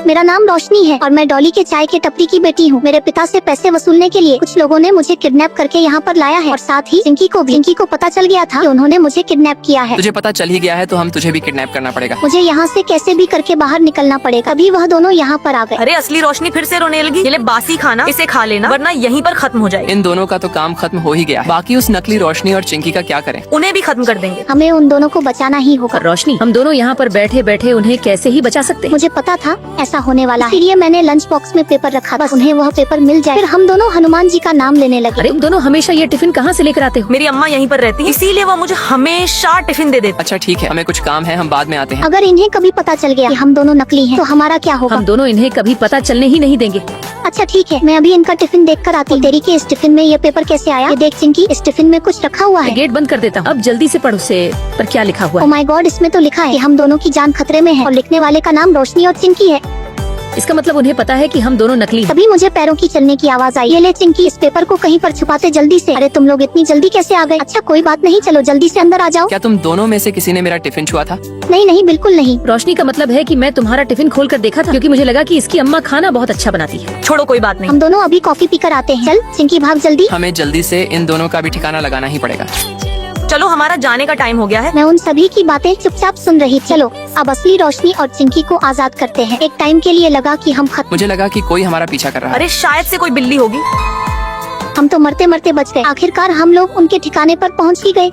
मेरा नाम रोशनी है और मैं डॉली के चाय के टपरी की बेटी हूँ। मेरे पिता से पैसे वसूलने के लिए कुछ लोगों ने मुझे किडनैप करके यहाँ पर लाया है और साथ ही चिंकी को भी। चिंकी को पता चल गया था कि उन्होंने मुझे किडनैप किया है। तुझे पता चल ही गया है तो हम तुझे भी किडनैप करना पड़ेगा। मुझे यहाँ से कैसे भी करके बाहर निकलना पड़ेगा। अभी वह दोनों यहाँ पर आ गए। अरे असली रोशनी फिर से रोने लगी। ये ले बासी खाना, इसे खा लेना वरना यहीं पर खत्म हो जाएगी। इन दोनों का तो काम खत्म हो ही गया है। बाकी उस नकली रोशनी और चिंकी का क्या करें? उन्हें भी खत्म कर देंगे। हमें उन दोनों को बचाना ही होगा। रोशनी, हम दोनों यहाँ पर बैठे बैठे उन्हें कैसे ही बचा सकते हैं? मुझे पता था ऐसा होने वाला है, इसलिए मैंने लंच बॉक्स में पेपर रखा, बस उन्हें वह पेपर मिल जाए। फिर हम दोनों हनुमान जी का नाम लेने लगे। अरे तुम दोनों हमेशा ये टिफिन कहाँ से लेकर आते हो? मेरी अम्मा यहीं पर रहती है, इसीलिए वो मुझे हमेशा टिफिन दे देती। अच्छा ठीक है, हमें कुछ काम है, हम बाद में आते हैं। अगर इन्हें कभी पता चल गया कि हम दोनों नकली हैं, तो हमारा क्या होगा? हम दोनों इन्हें कभी पता चलने ही नहीं देंगे। अच्छा ठीक है, मैं अभी इनका टिफिन देख कर आती हूँ। तेरी के इस टिफिन में ये पेपर कैसे आया? ये देख चिंकी, इस टिफिन में कुछ रखा हुआ है। गेट बंद कर देता हूँ। अब जल्दी से पढ़ो से पर क्या लिखा हुआ ओह है? माय गॉड, इसमें तो लिखा है कि हम दोनों की जान खतरे में है और लिखने वाले का नाम रोशनी और चिंकी है। इसका मतलब उन्हें पता है कि हम दोनों नकली हैं। तभी मुझे पैरों की चलने की आवाज आई। ये ले चिंकी, इस पेपर को कहीं पर छुपाते जल्दी से। अरे तुम लोग इतनी जल्दी कैसे आ गए? अच्छा कोई बात नहीं, चलो जल्दी से अंदर आ जाओ। क्या तुम दोनों में से किसी ने मेरा टिफिन छुआ था? नहीं नहीं, बिल्कुल नहीं। रोशनी का मतलब है कि मैं तुम्हारा टिफिन खोल कर देखा था क्योंकि मुझे लगा कि इसकी अम्मा खाना बहुत अच्छा बनाती है। छोड़ो कोई बात नहीं। हम दोनों अभी कॉफी पीकर आते हैं। चल चिंकी भाग जल्दी। हमें जल्दी से इन दोनों का भी ठिकाना लगाना ही पड़ेगा। चलो हमारा जाने का टाइम हो गया है। मैं उन सभी की बातें चुपचाप सुन रही थी। चलो अब असली रोशनी और चिंकी को आजाद करते हैं। एक टाइम के लिए लगा कि हम खत्म। मुझे लगा कि कोई हमारा पीछा कर रहा है। अरे शायद से कोई बिल्ली होगी। हम तो मरते मरते बच गए। आखिरकार हम लोग उनके ठिकाने पर पहुंच ही गए।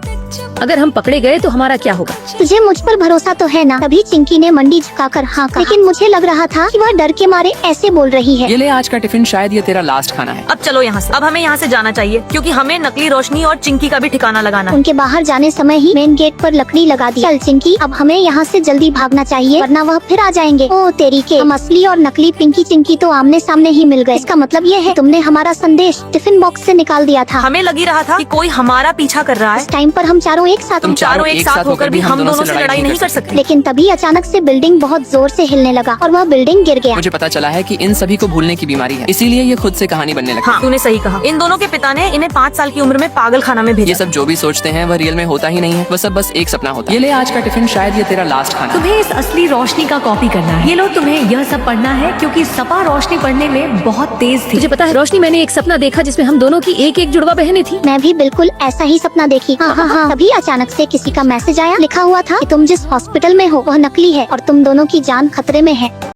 अगर हम पकड़े गए तो हमारा क्या होगा? तुझे मुझ पर भरोसा तो है ना? तभी चिंकी ने मंडी झुकाकर हाँ कहा, लेकिन मुझे लग रहा था कि वह डर के मारे ऐसे बोल रही है। ये ले आज का टिफिन, शायद ये तेरा लास्ट खाना है। अब चलो यहाँ से। अब हमें यहाँ से जाना चाहिए क्योंकि हमें नकली रोशनी और चिंकी का भी ठिकाना लगाना है। उनके बाहर जाने समय ही मेन गेट पर लकड़ी लगा दी। चल चिंकी, अब हमें यहाँ से जल्दी भागना चाहिए वरना वह फिर आ जाएंगे। ओ तेरी के, हम असली और नकली पिंकी चिंकी तो आमने सामने ही मिल गए। इसका मतलब ये है तुमने हमारा संदेश टिफिन बॉक्स से निकाल दिया था। हमें लगी रहा था कि कोई हमारा पीछा कर रहा है। इस टाइम पर हम चारों एक साथ तुम चारों एक साथ होकर भी हम दोनों से लड़ाई नहीं कर सकते। लेकिन तभी अचानक से बिल्डिंग बहुत जोर से हिलने लगा और वह बिल्डिंग गिर गया। मुझे पता चला है कि इन सभी को भूलने की बीमारी है, इसीलिए ये खुद से कहानी बनने लगी। हाँ तूने सही कहा। इन दोनों के पिता ने इन्हें 5 साल की उम्र में पागल खाना में भेजा। ये सब जो भी सोचते हैं वह रियल में होता ही नहीं है, वह सब बस एक सपना होता है। ये ले आज का टिफिन, शायद ये तेरा लास्ट खाना है। तुम्हें इस असली रोशनी का कॉपी करना है। ये लो तुम्हें यह सब पढ़ना है क्योंकि सपा रोशनी पढ़ने में बहुत तेज थी। मुझे पता है रोशनी, मैंने एक सपना देखा जिसमें हम दोनों की एक एक जुड़वा बहनें थी। मैं भी बिल्कुल ऐसा ही सपना देखी। हाँ। तभी अचानक से किसी का मैसेज आया। लिखा हुआ था कि तुम जिस हॉस्पिटल में हो वह नकली है और तुम दोनों की जान खतरे में है।